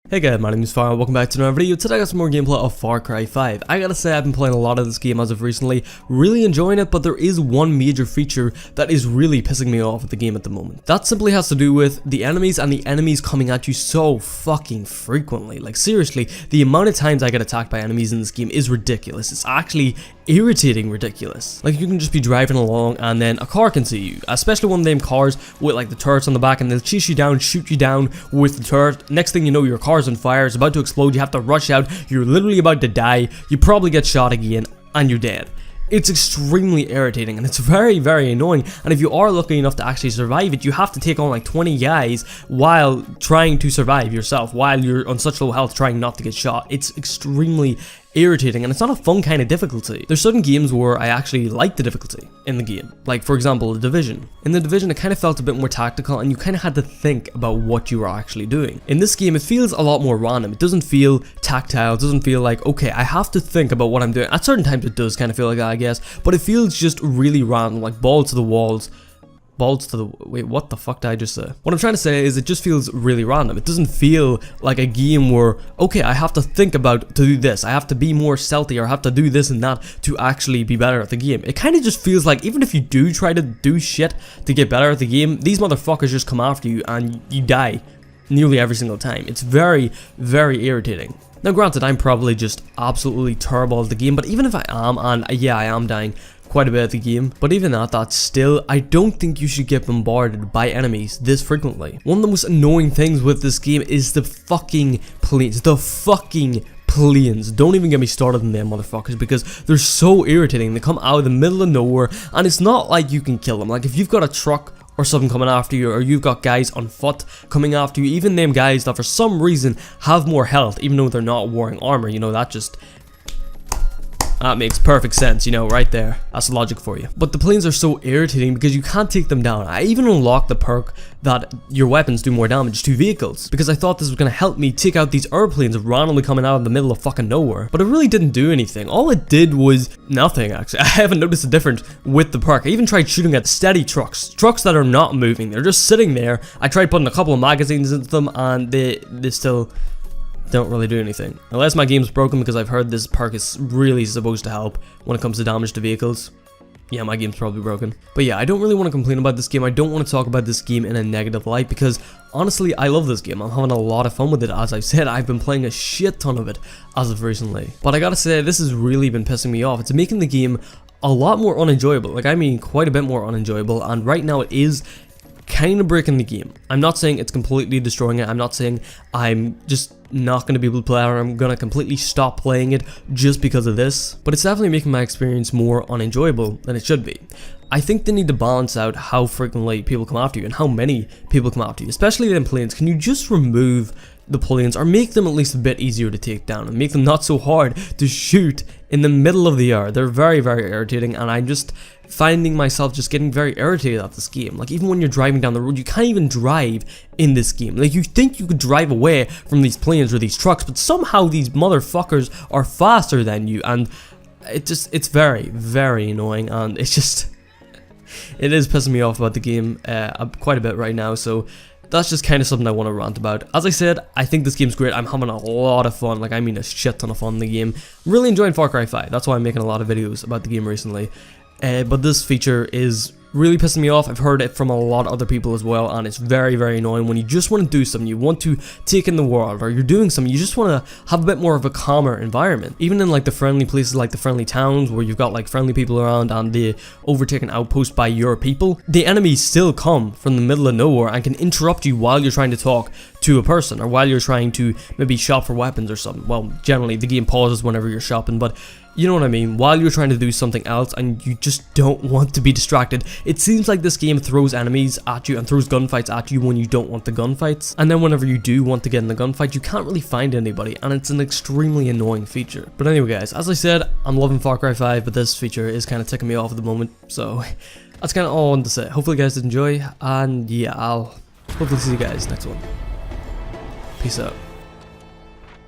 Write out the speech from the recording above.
Hey guys, my name is Fire, welcome back to another video. Today I got some more gameplay of Far Cry 5. I gotta say I've been playing a lot of this game as of recently, really enjoying it, but there is one major feature that is really pissing me off with the game at the moment. That simply has to do with the enemies and the enemies coming at you so fucking frequently. Like seriously, the amount of times I get attacked by enemies in this game is ridiculous. It's actually irritating ridiculous. Like you can just be driving along and then a car can see you, especially one of them cars with like the turrets on the back, and they'll chase you down, shoot you down with the turret. Next thing you know, your car's on fire, it's about to explode, you have to rush out, you're literally about to die, you probably get shot again, and you're dead. It's extremely irritating and it's very, very annoying, and if you are lucky enough to actually survive it, you have to take on like 20 guys while trying to survive yourself, while you're on such low health trying not to get shot. It's extremely irritating and it's not a fun kind of difficulty. There's certain games where I actually like the difficulty in the game, like for example The Division. In The Division it kind of felt a bit more tactical and you kind of had to think about what you were actually doing. In this game it feels a lot more random. It doesn't feel tactile, it doesn't feel like, okay, I have to think about what I'm doing. At certain times it does kind of feel like that, I guess, but it feels just really random, like balls to the walls. Wait, what the fuck did I just say? What I'm trying to say is it just feels really random. It doesn't feel like a game where, okay, I have to think about to do this, I have to be more stealthy, or I have to do this and that to actually be better at the game. It kind of just feels like even if you do try to do shit to get better at the game, these motherfuckers just come after you and you die nearly every single time. It's very, very irritating. Now granted, I'm probably just absolutely terrible at the game, but even if I am, and yeah, I am dying quite a bit of the game, but even at that, still, I don't think you should get bombarded by enemies this frequently. One of the most annoying things with this game is the fucking planes. Don't even get me started on them motherfuckers, because they're so irritating. They come out of the middle of nowhere and it's not like you can kill them. Like if you've got a truck or something coming after you, or you've got guys on foot coming after you, even them guys that for some reason have more health even though they're not wearing armor, you know, that makes perfect sense, you know, right there. That's logic for you. But the planes are so irritating because you can't take them down. I even unlocked the perk that your weapons do more damage to vehicles, because I thought this was going to help me take out these airplanes randomly coming out of the middle of fucking nowhere. But it really didn't do anything. All it did was nothing, actually. I haven't noticed a difference with the perk. I even tried shooting at steady trucks that are not moving. They're just sitting there. I tried putting a couple of magazines into them and they still don't really do anything. Unless my game's broken, because I've heard this perk is really supposed to help when it comes to damage to vehicles. Yeah, my game's probably broken. But yeah, I don't really want to complain about this game. I don't want to talk about this game in a negative light, because honestly, I love this game. I'm having a lot of fun with it. As I said, I've been playing a shit ton of it as of recently. But I gotta say, this has really been pissing me off. It's making the game a lot more unenjoyable. Like, I mean, quite a bit more unenjoyable. And right now it is kind of breaking the game. I'm not saying it's completely destroying it. I'm not saying I'm just not going to be able to play it, or I'm going to completely stop playing it just because of this. But it's definitely making my experience more unenjoyable than it should be. I think they need to balance out how frequently people come after you and how many people come after you, especially them planes. Can you just remove the planes, or make them at least a bit easier to take down, and make them not so hard to shoot in the middle of the air? They're very, very irritating, and I'm just finding myself just getting very irritated at this game. Like even when you're driving down the road, you can't even drive in this game. Like you think you could drive away from these planes or these trucks, but somehow these motherfuckers are faster than you, and it's very, very annoying, and it's just, it is pissing me off about the game quite a bit right now. So that's just kind of something I want to rant about. As I said, I think this game's great. I'm having a lot of fun. Like, I mean a shit ton of fun in the game. Really enjoying Far Cry 5. That's why I'm making a lot of videos about the game recently. But this feature is really pissing me off. I've heard it from a lot of other people as well, and it's very, very annoying when you just want to do something, you want to take in the world, or you're doing something, you just want to have a bit more of a calmer environment. Even in like the friendly places, like the friendly towns where you've got like friendly people around and the overtaken outpost by your people, the enemies still come from the middle of nowhere and can interrupt you while you're trying to talk to a person, or while you're trying to maybe shop for weapons or something. Well, generally the game pauses whenever you're shopping, but you know what I mean, while you're trying to do something else and you just don't want to be distracted. It seems like this game throws enemies at you and throws gunfights at you when you don't want the gunfights, and then whenever you do want to get in the gunfight, you can't really find anybody, and it's an extremely annoying feature. But anyway guys, as I said, I'm loving Far Cry 5, but this feature is kind of ticking me off at the moment, so that's kind of all I wanted to say. Hopefully you guys did enjoy, and yeah, I'll hopefully see you guys next one. Peace out.